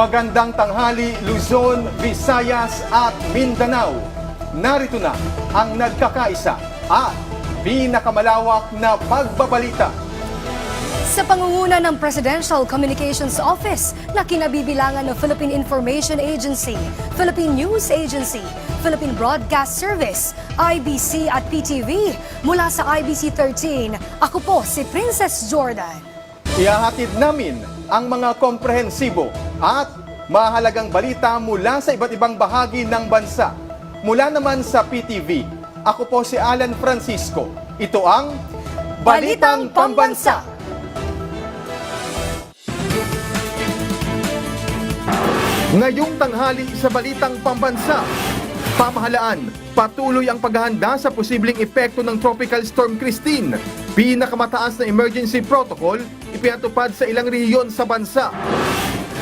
Magandang tanghali, Luzon, Visayas at Mindanao. Narito na ang nagkakaisa at pinakamalawak na pagbabalita. Sa pangunguna ng Presidential Communications Office na kinabibilangan ng Philippine Information Agency, Philippine News Agency, Philippine Broadcast Service, IBC at PTV, mula sa IBC 13, ako po si Princess Jordan. Ihahatid namin ang mga komprehensibo at mahalagang balita mula sa iba't ibang bahagi ng bansa. Mula naman sa PTV, ako po si Alan Francisco. Ito ang Balitang Pambansa. Ngayong tanghali sa Balitang Pambansa, pamahalaan, patuloy ang paghahanda sa posibleng epekto ng Tropical Storm Christine. Pinakamataas na emergency protocol ipinatupad sa ilang rehiyon sa bansa.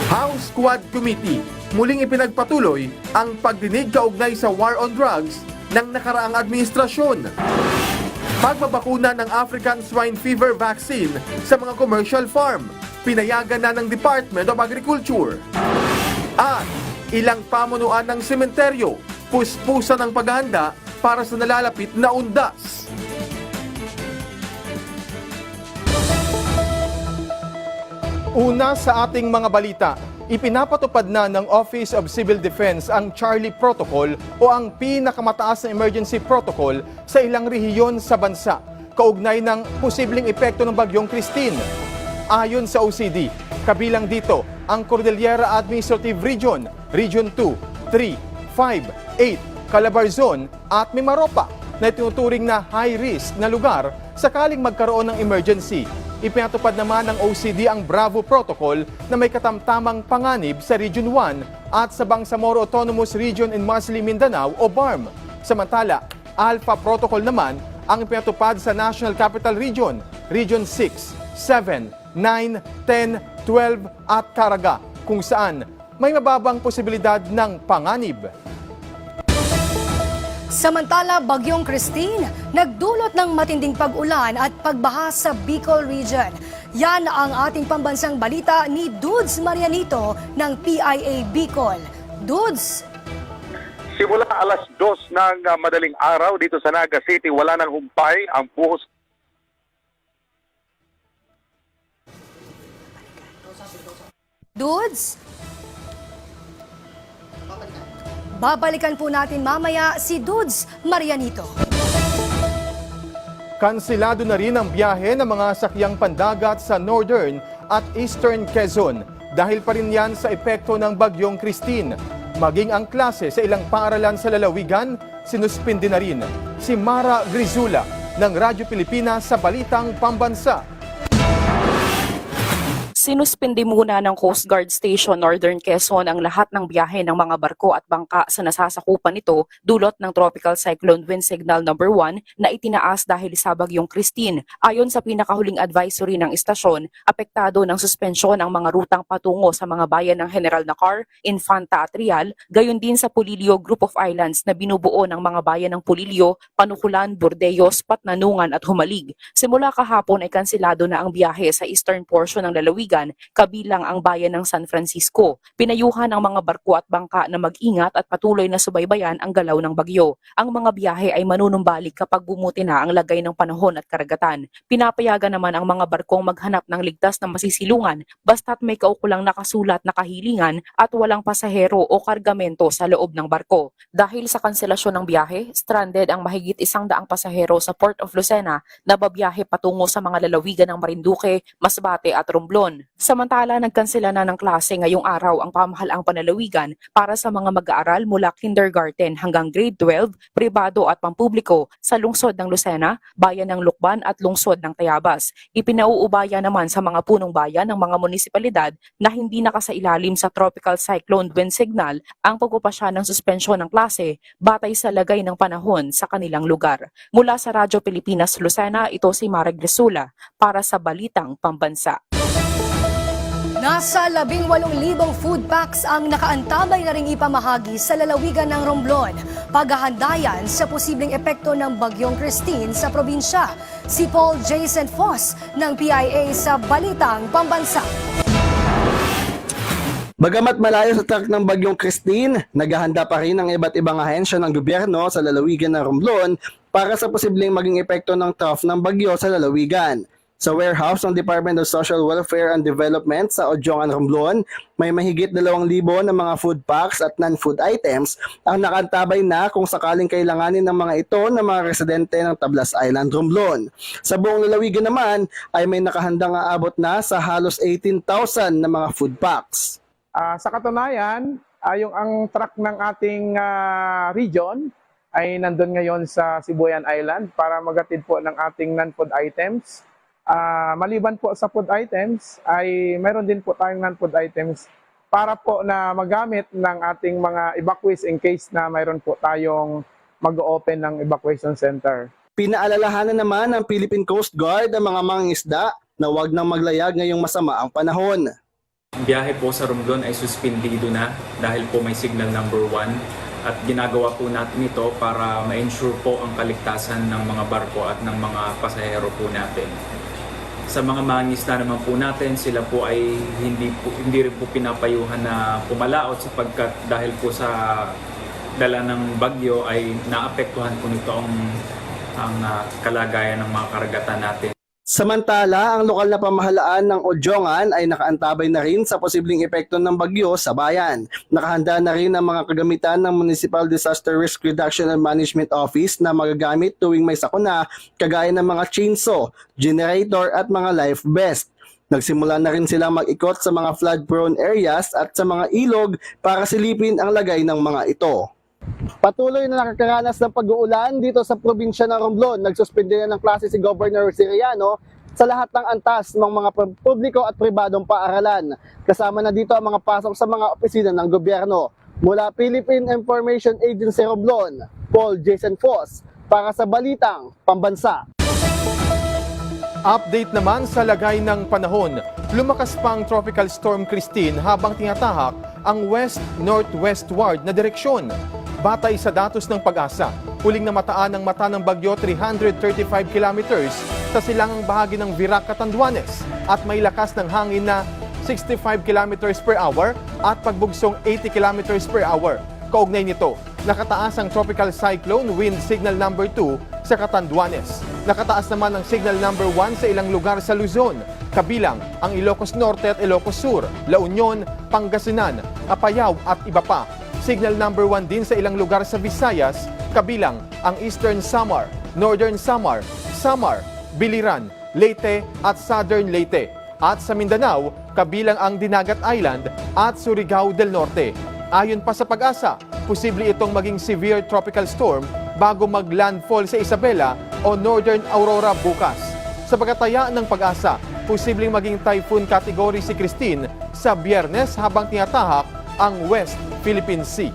House Quad Committee muling ipinagpatuloy ang pagdinig kaugnay sa war on drugs ng nakaraang administrasyon. Pagbabakuna ng African Swine Fever Vaccine sa mga commercial farm, pinayagan na ng Department of Agriculture. At ilang pamunuan ng sementeryo, puspusan ng paghahanda para sa nalalapit na undas. Una sa ating mga balita, ipinapatupad na ng Office of Civil Defense ang Charlie Protocol o ang pinakamataas na emergency protocol sa ilang rehiyon sa bansa, kaugnay ng posibleng epekto ng bagyong Christine. Ayon sa OCD, kabilang dito ang Cordillera Administrative Region, Region 2, 3, 5, 8, Calabarzon at Mimaropa na itinuturing na high-risk na lugar sakaling magkaroon ng emergency. Ipinatupad naman ng OCD ang Bravo Protocol na may katamtamang panganib sa Region 1 at sa Bangsamoro Autonomous Region in Muslim Mindanao o BARM. Samantala, Alpha Protocol naman ang ipinatupad sa National Capital Region, Region 6, 7, 9, 10, 12 at Caraga, kung saan may mababang posibilidad ng panganib. Samantala, Bagyong Christine nagdulot ng matinding pag-ulan at pagbaha sa Bicol Region. Yan ang ating pambansang balita ni Dudes Marianito ng PIA Bicol. Dudes! Simula alas 2 ng madaling araw dito sa Naga City, wala nang humpay ang buhos. Dudes? Babalikan po natin mamaya si Dudes Marianito. Kanselado na rin ang biyahe ng mga sakyang pandagat sa Northern at Eastern Quezon dahil pa rin yan sa epekto ng bagyong Christine. Maging ang klase sa ilang paaralan sa lalawigan, sinuspindi na rin. Si Mara Grizula ng Radyo Pilipinas sa Balitang Pambansa. Sinuspindi muna ng Coast Guard Station Northern Quezon ang lahat ng biyahe ng mga barko at bangka sa nasasakupan nito dulot ng Tropical Cyclone Wind Signal No. 1 na itinaas dahil sa bagyong Christine. Ayon sa pinakahuling advisory ng istasyon, apektado ng suspensyon ang mga rutang patungo sa mga bayan ng General Nacar, Infanta at Rial, gayon din sa Polillo Group of Islands na binubuo ng mga bayan ng Polillo, Panukulan, Bordeyos, Patnanungan at Humalig. Simula kahapon ay kanselado na ang biyahe sa eastern portion ng lalawigan, kabilang ang bayan ng San Francisco. Pinayuhan ang mga barko at bangka na mag-ingat at patuloy na subaybayan ang galaw ng bagyo. Ang mga biyahe ay manunumbalik kapag bumuti na ang lagay ng panahon at karagatan. Pinapayagan naman ang mga barkong maghanap ng ligtas na masisilungan basta't may kaukulang nakasulat na kahilingan at walang pasahero o kargamento sa loob ng barko. Dahil sa kanselasyon ng biyahe, stranded ang mahigit 100 pasahero sa Port of Lucena na babiyahe patungo sa mga lalawigan ng Marinduque, Masbate at Romblon. Samantala, nagkansela na ng klase ngayong araw ang pamahalaang panlalawigan para sa mga mag-aaral mula kindergarten hanggang grade 12, pribado at pampubliko sa lungsod ng Lucena, bayan ng Lukban at lungsod ng Tayabas. Ipinauubaya naman sa mga punong bayan ng mga munisipalidad na hindi nakasailalim sa Tropical Cyclone Wind Signal ang pagpapasya ng suspensyon ng klase batay sa lagay ng panahon sa kanilang lugar. Mula sa Radyo Pilipinas Lucena, ito si Mara Gresula para sa Balitang Pambansa. Nasa 18,000 food packs ang nakaantabay na ring ipamahagi sa lalawigan ng Romblon. Paghahandayan sa posibleng epekto ng Bagyong Christine sa probinsya. Si Paul Jason Foss ng PIA sa Balitang Pambansa. Bagamat malayo sa track ng Bagyong Christine, naghahanda pa rin ang iba't ibang ahensya ng gobyerno sa lalawigan ng Romblon para sa posibleng maging epekto ng trough ng bagyo sa lalawigan. Sa warehouse ng Department of Social Welfare and Development sa Odjongan, Romblon, may mahigit 2,000 na mga food packs at non-food items ang nakantabay na kung sakaling kailanganin ng mga ito ng mga residente ng Tablas Island, Romblon. Sa buong lalawigan naman ay may nakahandang aabot na sa halos 18,000 na mga food packs. Sa katunayan, ang truck ng ating region ay nandun ngayon sa Sibuyan Island para magatid po ng ating non-food items. Maliban po sa food items, ay mayroon din po tayong non-food items para po na magamit ng ating mga evacuees in case na mayroon po tayong mag-open ng evacuation center. Pinaalalahanan naman ng Philippine Coast Guard ang mga mangingisda na huwag nang maglayag ngayong masama ang panahon. Ang biyahe po sa Romblon ay suspendido na dahil po may signal number 1 at ginagawa po natin ito para ma-ensure po ang kaligtasan ng mga barko at ng mga pasahero po natin. Sa mga mangingisda naman po natin, sila po ay hindi rin po pinapayuhan na pumalaot sapagkat dahil po sa dala ng bagyo ay naapektuhan po nito ang kalagayan ng mga karagatan natin. Samantala, ang lokal na pamahalaan ng Odjongan ay nakaantabay na rin sa posibleng epekto ng bagyo sa bayan. Nakahanda na rin ang mga kagamitan ng Municipal Disaster Risk Reduction and Management Office na magagamit tuwing may sakuna, kagaya ng mga chainsaw, generator at mga life vest. Nagsimula na rin silang mag-ikot sa mga flood-prone areas at sa mga ilog para silipin ang lagay ng mga ito. Patuloy na nakakaranas ng pag-uulan dito sa probinsya ng Romblon. Nagsuspende na ng klase si Governor Siriano sa lahat ng antas ng mga publiko at pribadong paaralan. Kasama na dito ang mga pasok sa mga opisina ng gobyerno. Mula Philippine Information Agency Romblon, Paul Jason Foss para sa Balitang Pambansa. Update naman sa lagay ng panahon. Lumakas pang Tropical Storm Christine habang tinatahak ang west-northwestward na direksyon. Batay sa datos ng Pag-asa, huling namataan ng mata ng bagyo 335 kilometers sa silangang bahagi ng Virac, Catanduanes at may lakas ng hangin na 65 kilometers per hour at pagbugsong 80 kilometers per hour. Kaugnay nito, nakataas ang Tropical Cyclone Wind Signal number 2 sa Catanduanes. Nakataas naman ang Signal number 1 sa ilang lugar sa Luzon, kabilang ang Ilocos Norte at Ilocos Sur, La Union, Pangasinan, Apayao at iba pa. Signal number 1 din sa ilang lugar sa Visayas, kabilang ang Eastern Samar, Northern Samar, Samar, Biliran, Leyte at Southern Leyte. At sa Mindanao, kabilang ang Dinagat Island at Surigao del Norte. Ayon pa sa Pag-asa, posible itong maging severe tropical storm bago mag-landfall sa Isabela o Northern Aurora bukas. Sa pagkataya ng Pag-asa, posibleng maging typhoon category si Christine sa Biyernes habang tinatahak ang West Philippine Sea.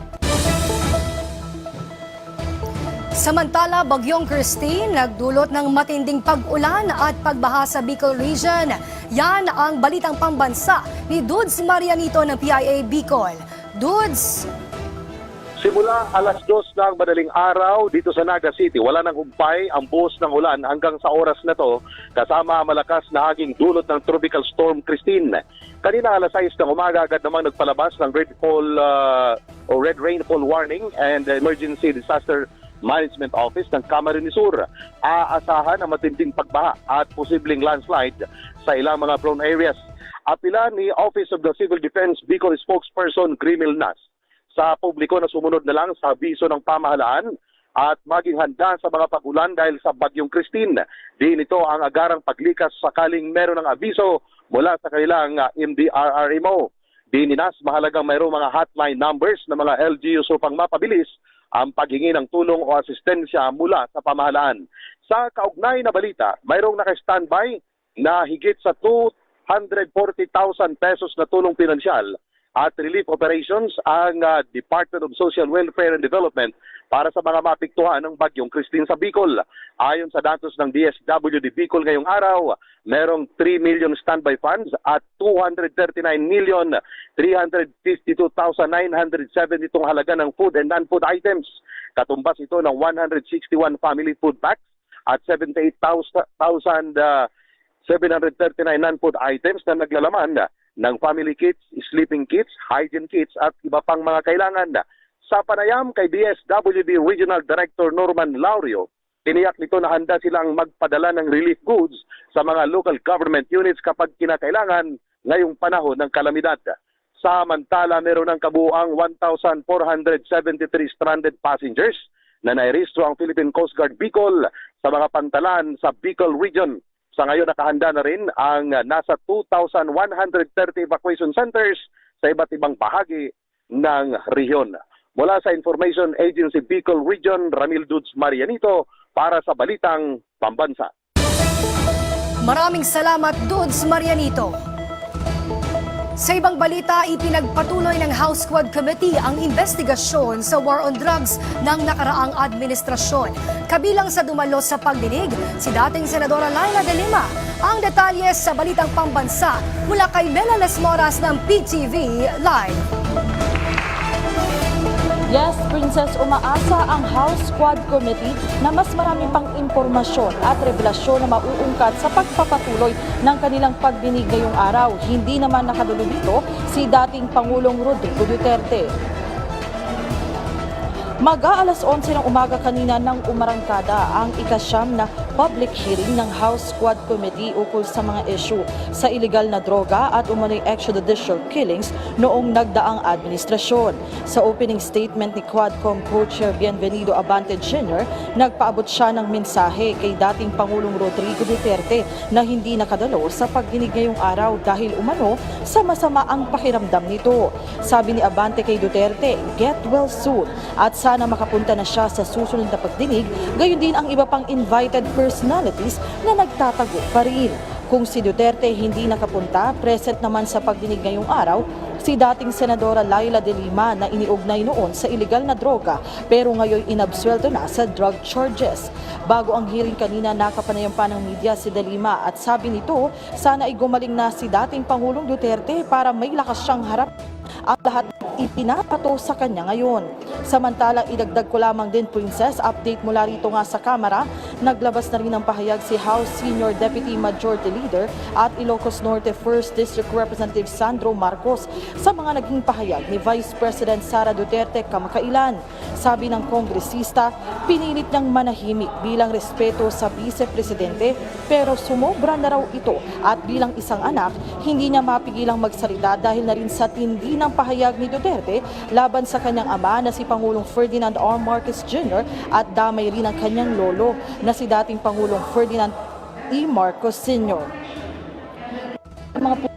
Samantala, Bagyong Christine nagdulot ng matinding pag-ulan at pagbaha sa Bicol Region. Yan ang Balitang Pambansa ni Dudes Marianito ng PIA Bicol. Dudes! Simula alas 2 ng madaling araw dito sa Naga City, wala nang humpay ang buhos ng ulan hanggang sa oras na to kasama malakas na haging dulot ng Tropical Storm Christine. Kanina alas 6 ng umaga agad namang nagpalabas ng Red Rainfall Warning and Emergency Disaster Management Office ng Camarines Sur. Aasahan ang matinding pagbaha at posibleng landslide sa ilang mga prone areas. Apila ni Office of the Civil Defense Bicol spokesperson Grimil Nas sa publiko na sumunod na lang sa abiso ng pamahalaan at maging handa sa mga pag-ulan dahil sa Bagyong Christine. Di nito ang agarang paglikas sakaling meron ng abiso mula sa kanilang MDRRMO. Di ni Nas mahalagang mayroong mga hotline numbers ng mga LGUs upang mapabilis ang paghingi ng tulong o asistensya mula sa pamahalaan. Sa kaugnay na balita, mayroong naka-standby na higit sa 240,000 pesos na tulong pinansyal at relief operations ang Department of Social Welfare and Development para sa mga mapiktuhan ng Bagyong Christine sa Bicol. Ayon sa datos ng DSWD Bicol ngayong araw, merong 3 million standby funds at 239,352,970 itong halaga ng food and non-food items. Katumbas ito ng 161 family food packs at 78,739 non-food items na naglalaman ng family kits, sleeping kits, hygiene kits at iba pang mga kailangan. Sa panayam kay DSWD Regional Director Norman Laurio, tiniyak nito na handa silang magpadala ng relief goods sa mga local government units kapag kinakailangan ngayong panahon ng kalamidad. Samantala, meron ng kabuuang 1,473 stranded passengers na nairehistro ang Philippine Coast Guard Bicol sa mga pantalan sa Bicol Region. Sa ngayon, nakahanda na rin ang nasa 2,130 evacuation centers sa iba't ibang bahagi ng rehiyon. Mula sa Information Agency Bicol Region, Ramil Dudes Marianito para sa Balitang Pambansa. Maraming salamat, Dudes Marianito. Sa ibang balita, ipinagpatuloy ng House Quad Committee ang investigasyon sa war on drugs ng nakaraang administrasyon. Kabilang sa dumalo sa pagdinig, si dating Senadora Laila De Lima. Ang detalye sa Balitang Pambansa mula kay Mela Lesmoras ng PTV Live. Yes, Princess, umaasa ang House Quad Committee na mas marami pang impormasyon at revelasyon na mauungkat sa pagpapatuloy ng kanilang pagdinig ngayong araw. Hindi naman nakadulo dito si dating Pangulong Rodrigo Duterte. Mag-aalas 11 ng umaga kanina nang umarangkada ang ikasyam na public hearing ng House Quad Committee ukol sa mga issue sa iligal na droga at umano'y extrajudicial killings noong nagdaang administrasyon. Sa opening statement ni Quadcom Co-Chair Bienvenido Abante Jr., nagpaabot siya ng mensahe kay dating Pangulong Rodrigo Duterte na hindi nakadalo sa pagdinig ngayong araw dahil umano sa masama ang pakiramdam nito. Sabi ni Abante kay Duterte, get well soon at sana makapunta na siya sa susunod na pagdinig, gayon din ang iba pang invited personalities na nagtatago pa rin. Kung si Duterte hindi nakapunta, present naman sa pagdinig ngayong araw, si dating Senadora Laila De Lima na iniugnay noon sa iligal na droga pero ngayon inabsuelto na sa drug charges. Bago ang hearing kanina, nakapanayam pa ng media si De Lima at sabi nito, sana ay gumaling na si dating Pangulong Duterte para may lakas siyang harap ang lahat ipinapato sa kanya ngayon. Samantalang idagdag ko lamang din, Princess, update mula rito nga sa Kamara, naglabas na rin ng pahayag si House Senior Deputy Majority Leader at Ilocos Norte 1st District Representative Sandro Marcos sa mga naging pahayag ni Vice President Sara Duterte kamakailan. Sabi ng kongresista, pinilit niyang manahimik bilang respeto sa Vice Presidente pero sumobra na raw ito at bilang isang anak, hindi niya mapigilang magsalita dahil na rin sa tindi ng pahayag ni Duterte laban sa kanyang ama na si Pangulong Ferdinand R. Marcos Jr. at damay rin ang kanyang lolo na si dating Pangulong Ferdinand E. Marcos Sr. Mga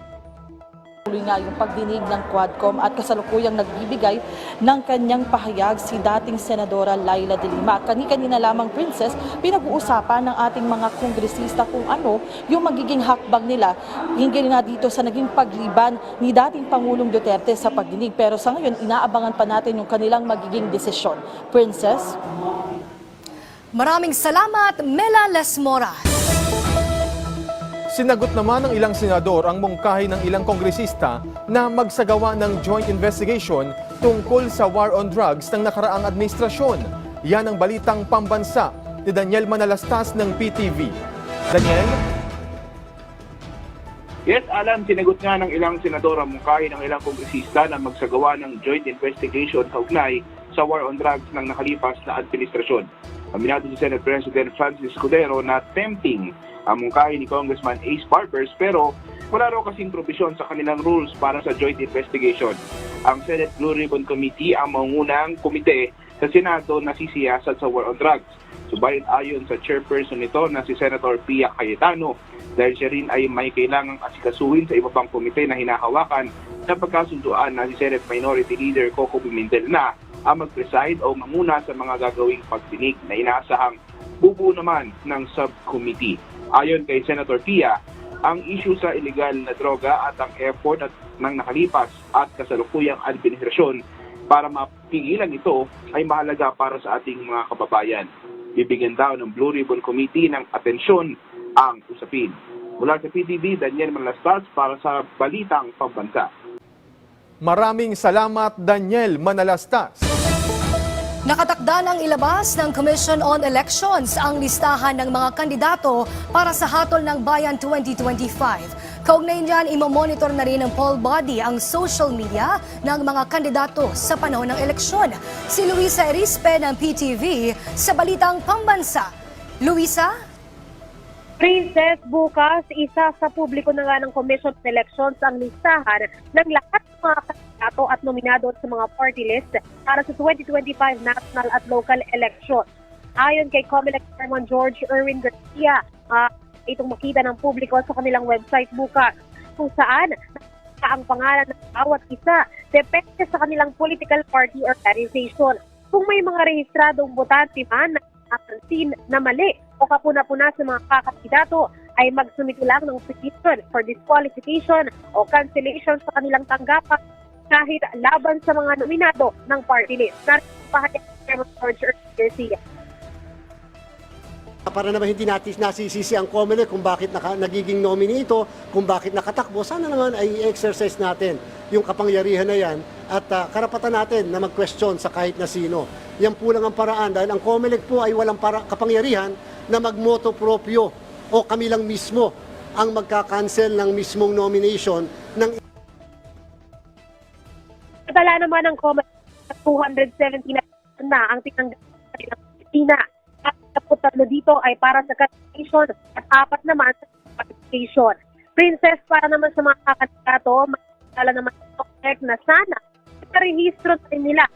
tuloy nga yung pagdinig ng Quadcom at kasalukuyang nagbibigay ng kanyang pahayag si dating Senadora Laila De Lima. Kani-kanina lamang, Princess, pinag-uusapan ng ating mga kongresista kung ano yung magiging hakbang nila hinggil nga dito sa naging pagliban ni dating Pangulong Duterte sa pagdinig. Pero sa ngayon, inaabangan pa natin yung kanilang magiging desisyon. Princess? Maraming salamat, Mela Lesmoras. Sinagot naman ng ilang senador ang mungkahi ng ilang kongresista na magsagawa ng joint investigation tungkol sa war on drugs ng nakaraang administrasyon. Yan ang Balitang Pambansa ni Daniel Manalastas ng PTV. Daniel? Yes, Alan, sinagot nga ng ilang senador ang mungkahi ng ilang kongresista na magsagawa ng joint investigation kaugnay sa war on drugs ng nakalipas na administrasyon. Aminado si Senate President Francis Escudero na tempting ang mungkahi ni Congressman Ace Barbers pero wala raw kasing probisyon sa kanilang rules para sa joint investigation. Ang Senate Blue Ribbon Committee ang maungunang komite sa Senado na sisiyasat sa war on drugs. Subalit ayon sa chairperson nito na si Senator Pia Cayetano, dahil siya rin ay may kailangang asikasuhin sa iba pang komite na hinahawakan na pagkasunduan na si Senate Minority Leader Coco Pimentel na ang mag-preside o mamuna sa mga gagawing pagdinig na inaasahang bubuo naman ng subcommittee. Ayon kay Senator Pia, ang issue sa illegal na droga at ang effort ng nakalipas at kasalukuyang administrasyon para mapigilan ito ay mahalaga para sa ating mga kababayan. Bibigyan daw ng Blue Ribbon Committee ng atensyon ang usapin. Mula sa PTV, Daniel Manalastas para sa Balitang Pambansa. Maraming salamat, Daniel Manalastas. Nakatakda ng ilabas ng Commission on Elections ang listahan ng mga kandidato para sa Hatol ng Bayan 2025. Kaugnay niyan, imomonitor na rin ng poll body ang social media ng mga kandidato sa panahon ng eleksyon. Si Luisa Erispe ng PTV sa Balitang Pambansa. Luisa? Princess, bukas, isa sa publiko na nga ng Commission on Elections ang listahan ng lahat ng mga kandidato at nominado sa mga party list para sa 2025 national at local elections. Ayon kay COMELEC Chairman George Erwin Garcia, itong makita ng publiko sa kanilang website bukas kung saan ang pangalan ng bawat isa depende sa kanilang political party organization. Kung may mga rehistradong botante man na napansin na mali o kapuna-puna sa mga kakandidato, ay magsumite lang ng petition for disqualification o cancellation sa kanilang tanggapan kahit laban sa mga nominado ng party list. Narito pahayag ni Chairman George Erwin Garcia. Para naman hindi natin nasisisi ang COMELEC kung bakit nagiging nominee ito, kung bakit nakatakbo, sana naman ay exercise natin yung kapangyarihan na yan at karapatan natin na mag-question sa kahit na sino. Yan po lang ang paraan dahil ang COMELEC po ay walang kapangyarihan na magmoto proprio o kami lang mismo ang magka-cancel ng mismong nomination ng Tala naman ng COMELEC 270 na ang tinanggap ng Pilipinas. At 13 dito ay para sa cancellation at 4 naman sa qualification. Princess, para naman sa mga kakandidato, makikilala naman ito na sana iparehistro rin nila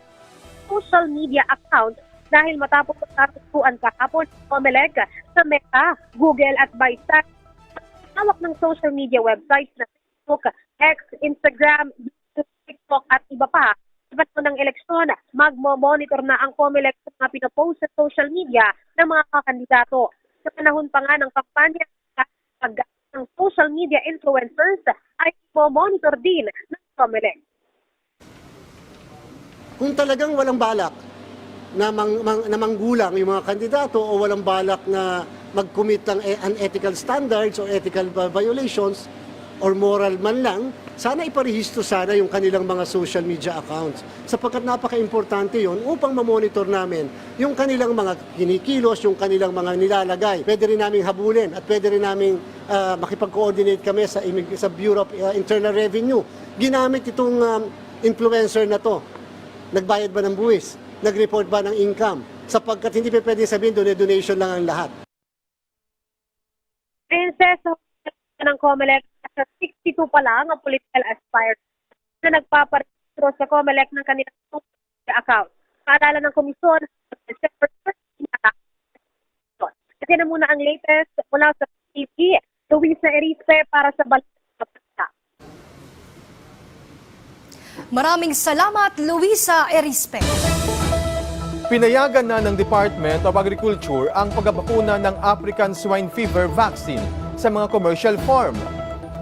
social media account dahil matapos ang tatutuan kahapon ng COMELEC sa Meta, Google at Bystack. Hawak ng social media websites na Facebook, X, Instagram, YouTube, TikTok at iba pa. Sa panahon ng eleksyon, magmo-monitor na ang COMELEC sa mga pinopost sa social media ng mga kakandidato. Sa panahon pa nga ng kampanya, ng social media influencers ay mo-monitor din ng COMELEC. kung talagang walang balak na manggulang yung mga kandidato o walang balak na mag-commit ng unethical standards o ethical violations or moral man lang, sana iparehistro sana yung kanilang mga social media accounts. Sapagkat napaka-importante yon upang mamonitor namin yung kanilang mga kinikilos, yung kanilang mga nilalagay. Pwede rin namin habulin at pwede rin namin makipag-coordinate kami sa Bureau of Internal Revenue. Ginamit itong influencer na to. Nagbayad ba ng buwis? Nag-report ba ng income? Sapagkat hindi pa pwede sabihin donation lang ang lahat. Princess, ng COMELEC, sa 62 pa lang ang political aspirants na nagpaparehistro sa COMELEC ng kanilang social account. Paalala ng komisyon, December 13. Kasi na muna ang latest mula sa TV, Luisa Erispe para sa Balitang. Maraming salamat, Luisa Erispe. Pinayagan na ng Department of Agriculture ang pagbabakuna ng African Swine Fever Vaccine sa mga commercial farm.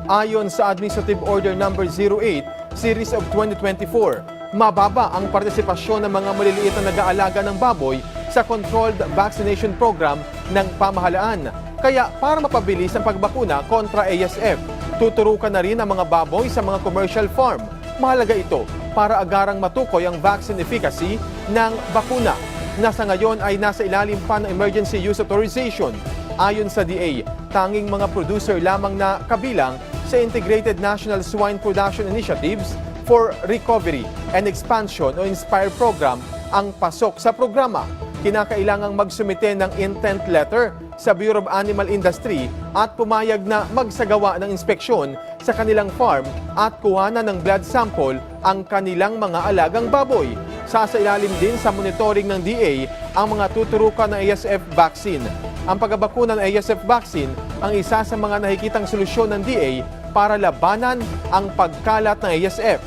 Ayon sa Administrative Order No. 08, Series of 2024, mababa ang partisipasyon ng mga maliliit na nag-aalaga ng baboy sa Controlled Vaccination Program ng pamahalaan. Kaya para mapabilis ang pagbakuna kontra ASF, tuturukan na rin ang mga baboy sa mga commercial farm. Mahalaga ito para agarang matukoy ang vaccine efficacy ng bakuna na sa ngayon ay nasa ilalim pa ng Emergency Use Authorization. Ayon sa DA, tanging mga producer lamang na kabilang sa Integrated National Swine Production Initiatives for Recovery and Expansion o INSPIRE program ang pasok sa programa. Kinakailangang magsumite ng intent letter sa Bureau of Animal Industry at pumayag na magsagawa ng inspeksyon sa kanilang farm at kuhanan ng blood sample ang kanilang mga alagang baboy. Sasailalim din sa monitoring ng DA ang mga tuturukan ng ASF vaccine. Ang pagbabakuna ng ASF vaccine ang isa sa mga nakikitang solusyon ng DA para labanan ang pagkalat ng ASF.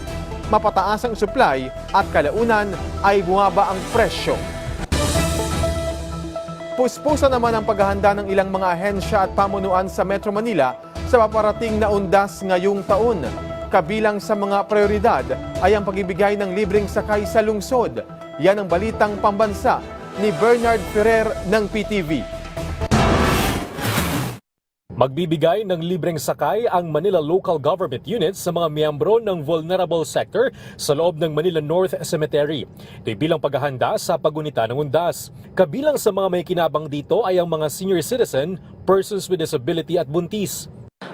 Mapataas ang supply at kalaunan ay bumaba ang presyo. Puspusa naman ang paghahanda ng ilang mga ahensya at pamunuan sa Metro Manila sa paparating na undas ngayong taon. Kabilang sa mga prioridad ay ang pagbibigay ng libreng sakay sa lungsod. Yan ang Balitang Pambansa ni Bernard Ferrer ng PTV. Magbibigay ng libreng sakay ang Manila Local Government Units sa mga miyembro ng vulnerable sector sa loob ng Manila North Cemetery. Ito'y bilang paghahanda sa pagunita ng undas. Kabilang sa mga may kinabang dito ay ang mga senior citizen, persons with disability at buntis.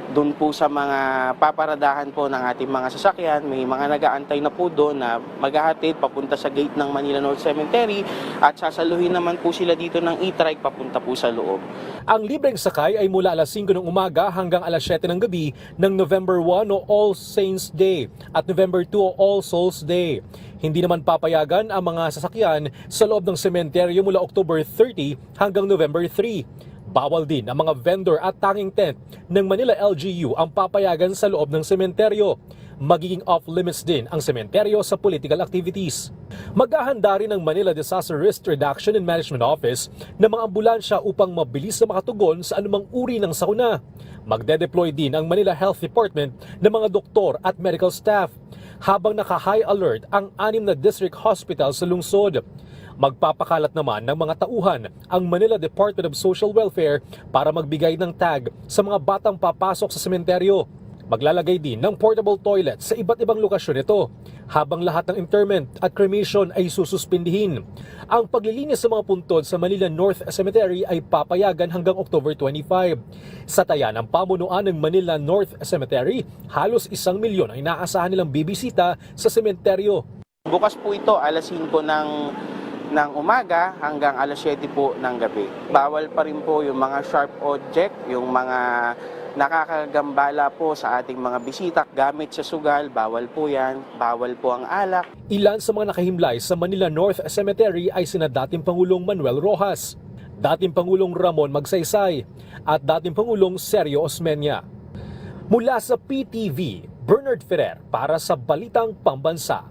Doon po sa mga paparadahan po ng ating mga sasakyan, may mga nag-aantay na po doon na maghahatid papunta sa gate ng Manila North Cemetery at sasaluhin naman po sila dito ng e-trike papunta po sa loob. Ang libreng sakay ay mula alas 5 ng umaga hanggang alas 7 ng gabi ng November 1 o All Saints Day at November 2 o All Souls Day. Hindi naman papayagan ang mga sasakyan sa loob ng sementeryo mula October 30 hanggang November 3. Bawal din ang mga vendor at tanging tent ng Manila LGU ang papayagan sa loob ng sementeryo. Magiging off-limits din ang sementeryo sa political activities. Maghahanda rin ang Manila Disaster Risk Reduction and Management Office ng mga ambulansya upang mabilis na makatugon sa anumang uri ng sakuna. Magde-deploy din ang Manila Health Department ng mga doktor at medical staff. Habang naka-high alert ang 6 na district hospital sa lungsod. Magpapakalat naman ng mga tauhan ang Manila Department of Social Welfare para magbigay ng tag sa mga batang papasok sa sementeryo. Maglalagay din ng portable toilet sa iba't ibang lokasyon nito, habang lahat ng interment at cremation ay sususpindihin. Ang paglilinis sa mga puntod sa Manila North Cemetery ay papayagan hanggang October 25. Sa taya ng pamunuan ng Manila North Cemetery, halos 1 milyon ang inaasahan nilang bibisita sa sementeryo. Bukas po ito alas 5 ng umaga hanggang alas 7 po ng gabi. Bawal pa rin po yung mga sharp object, yung mga nakakagambala po sa ating mga bisita, gamit sa sugal, bawal po yan, bawal po ang alak. Ilan sa mga nakahimlay sa Manila North Cemetery ay sina dating Pangulong Manuel Rojas, dating Pangulong Ramon Magsaysay, at dating Pangulong Sergio Osmeña. Mula sa PTV, Bernard Ferrer para sa Balitang Pambansa.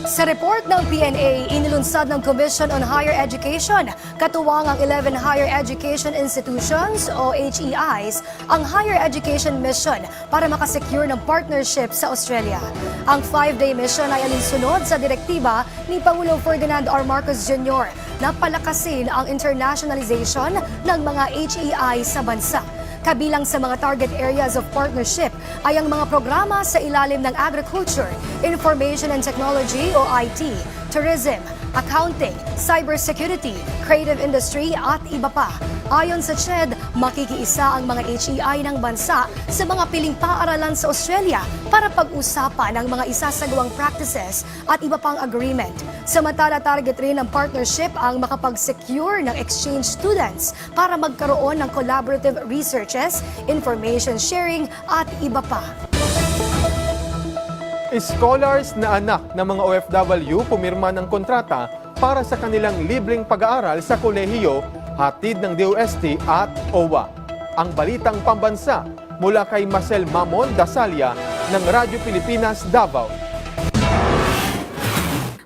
Sa report ng PNA, inilunsad ng Commission on Higher Education, katuwang ang 11 Higher Education Institutions o HEIs, ang Higher Education Mission para makasecure ng partnership sa Australia. Ang 5-day mission ay alinsunod sa direktiba ni Pangulong Ferdinand R. Marcos Jr. na palakasin ang internationalization ng mga HEI sa bansa. Kabilang sa mga target areas of partnership ay ang mga programa sa ilalim ng agriculture, information and technology o IT, tourism, accounting, cybersecurity, creative industry at iba pa. Ayon sa CHED, makikiisa ang mga HEI ng bansa sa mga piling paaralan sa Australia para pag-usapan ang mga isasagawang practices at iba pang agreement. Samantala, target rin ng partnership ang makapag-secure ng exchange students para magkaroon ng collaborative researches, information sharing at iba pa. Scholars na anak ng mga OFW pumirma ng kontrata para sa kanilang libreng pag-aaral sa kolehiyo, hatid ng DOST at OWA. Ang Balitang Pambansa mula kay Marcel Mamon Dasalia ng Radyo Pilipinas, Davao.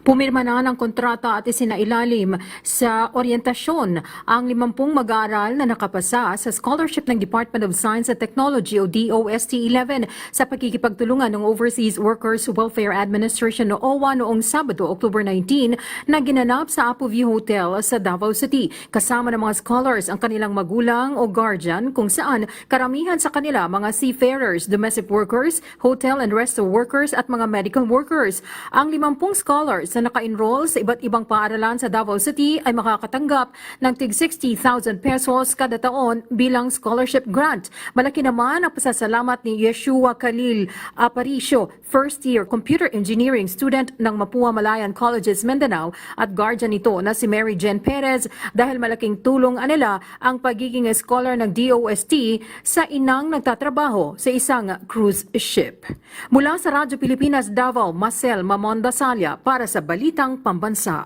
Pumirma na ng kontrata at isinailalim sa oryentasyon ang 50 mag-aaral na nakapasa sa scholarship ng Department of Science and Technology o DOST-11 sa pagkikipagtulungan ng Overseas Workers Welfare Administration o OWA noong Sabado, October 19 na ginanap sa Apo View Hotel sa Davao City. Kasama ng mga scholars ang kanilang magulang o guardian kung saan karamihan sa kanila mga seafarers, domestic workers, hotel and resto workers at mga medical workers. Ang 50 scholars na naka-enroll sa iba't ibang paaralan sa Davao City ay makakatanggap ng tig 60,000 pesos kada taon bilang scholarship grant. Malaki naman ang pasasalamat ni Yeshua Khalil Aparicio, first-year computer engineering student ng Mapua Malayan Colleges, Mindanao at guardian nito na si Mary Jen Perez dahil malaking tulong nila ang pagiging scholar ng DOST sa inang nagtatrabaho sa isang cruise ship. Mula sa Radyo Pilipinas, Davao, Marcel Mamon Dasalia para sa Balitang Pambansa.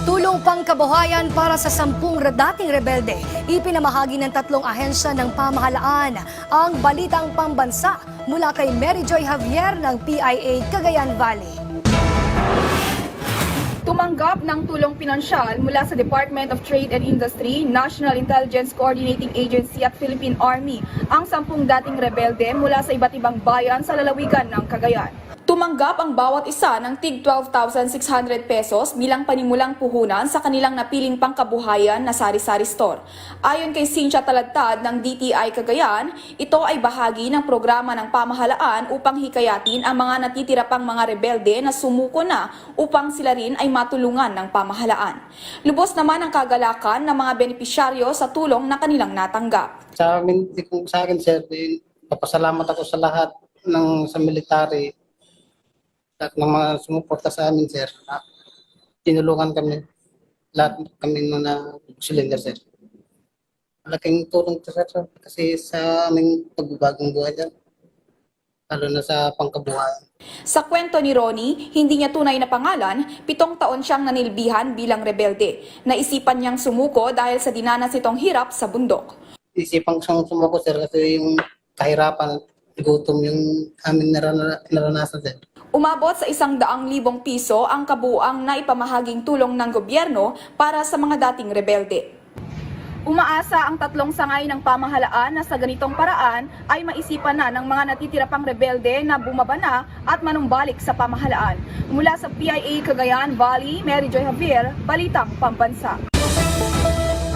Tulong pangkabuhayan para sa 10 dating rebelde. Ipinamahagi ng 3 ahensya ng pamahalaan ang Balitang Pambansa mula kay Mary Joy Javier ng PIA Cagayan Valley. Tumanggap ng tulong pinansyal mula sa Department of Trade and Industry, National Intelligence Coordinating Agency at Philippine Army ang 10 dating rebelde mula sa iba't ibang bayan sa lalawigan ng Cagayan. Tumanggap ang bawat isa ng tig 12,600 pesos bilang panimulang puhunan sa kanilang napiling pangkabuhayan na sari-sari store. Ayon kay Cynthia Taladtad ng DTI Cagayan, ito ay bahagi ng programa ng pamahalaan upang hikayatin ang mga natitira pang mga rebelde na sumuko na upang sila rin ay matulungan ng pamahalaan. Lubos naman ang kagalakan ng mga benepisyaryo sa tulong na kanilang natanggap. Sa akin, sir, papasalamat ako sa lahat sa military at ng mga sumuporta sa amin, sir. Tinulungan kami, lahat kami na cylinder, sir. Malaking tulong to, sir, kasi sa aming pagbabagong buhay dyan, lalo na sa pangkabuhayan. Sa kwento ni Ronnie, hindi niya tunay na pangalan, 7 taon siyang nanilbihan bilang rebelde. Naisipan niyang sumuko dahil sa dinanas nitong hirap sa bundok. Isipang siyang sumuko, sir, kasi yung kahirapan, gutom yung aming naranasan, sir. Umabot sa 100,000 piso ang kabuuang naipamahaging tulong ng gobyerno para sa mga dating rebelde. Umaasa ang 3 sangay ng pamahalaan na sa ganitong paraan ay maisipan na ng mga natitira pang rebelde na bumaba na at manumbalik sa pamahalaan. Mula sa PIA Cagayan Valley, Mary Joy Javier, Balitang Pambansa.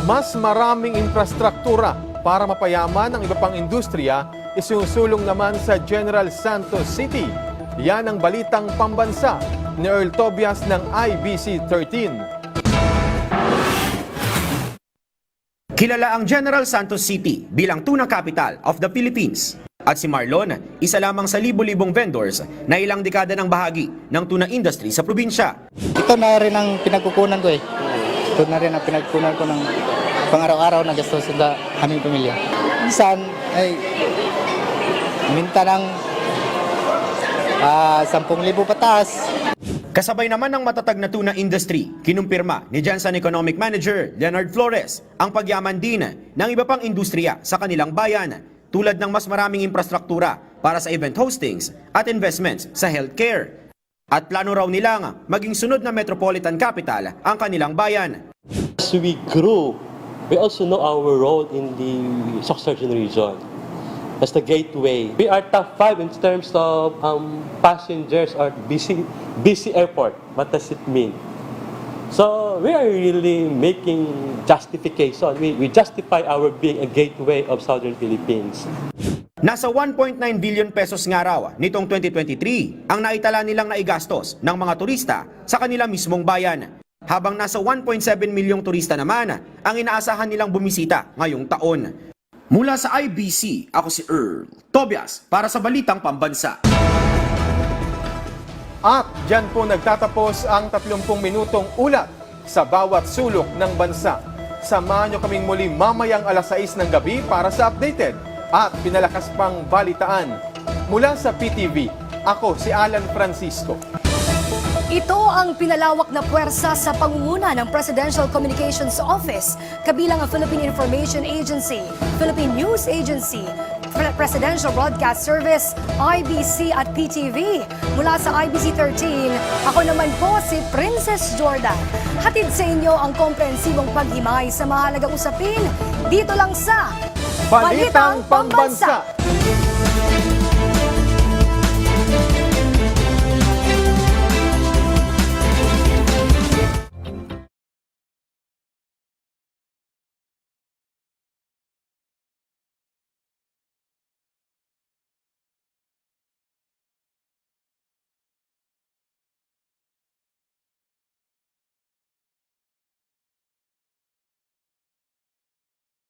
Mas maraming infrastruktura para mapayaman ang iba pang industriya isinusulong naman sa General Santos City. Yan ang Balitang Pambansa ni Earl Tobias ng IBC 13. Kilala ang General Santos City bilang tuna capital of the Philippines. At si Marlon, isa lamang sa libo-libong vendors na ilang dekada ng bahagi ng tuna industry sa probinsya. Ito na rin ang pinagkukunan ko eh. Ito na rin ang pinagkukunan ko ng pang-araw-araw na gastos sa aming pamilya. Minsan ay minta ng 10,000 pataas. Kasabay naman ng matatag na tuna industry, kinumpirma ni Jansan Economic Manager Leonard Flores ang pagyaman din ng iba pang industriya sa kanilang bayan, tulad ng mas maraming infrastruktura para sa event hostings at investments sa healthcare. At plano raw nilang maging sunod na metropolitan capital ang kanilang bayan. As we grow, we also know our role in the Southern region. As the gateway. We are top 5 in terms of passengers or busy airport. What does it mean? So we are really making justification. We justify our being a gateway of Southern Philippines. Nasa 1.9 billion pesos nga raw nitong 2023 ang naitala nilang naigastos ng mga turista sa kanila mismong bayan. Habang nasa 1.7 milyong turista naman ang inaasahan nilang bumisita ngayong taon. Mula sa IBC, ako si Earl Tobias para sa Balitang Pambansa. At dyan po nagtatapos ang 30 minutong ulat sa bawat sulok ng bansa. Samahan nyo kaming muli mamayang alas 6 ng gabi para sa updated at pinalakas pang balitaan. Mula sa PTV, ako si Alan Francisco. Ito ang pinalawak na puwersa sa pangunguna ng Presidential Communications Office, kabilang ang Philippine Information Agency, Philippine News Agency, Presidential Broadcast Service, IBC at PTV. Mula sa IBC 13, ako naman po si Princess Jordan. Hatid sa inyo ang komprehensibong paghimay sa mahalagang usapin dito lang sa Balitang Pambansa.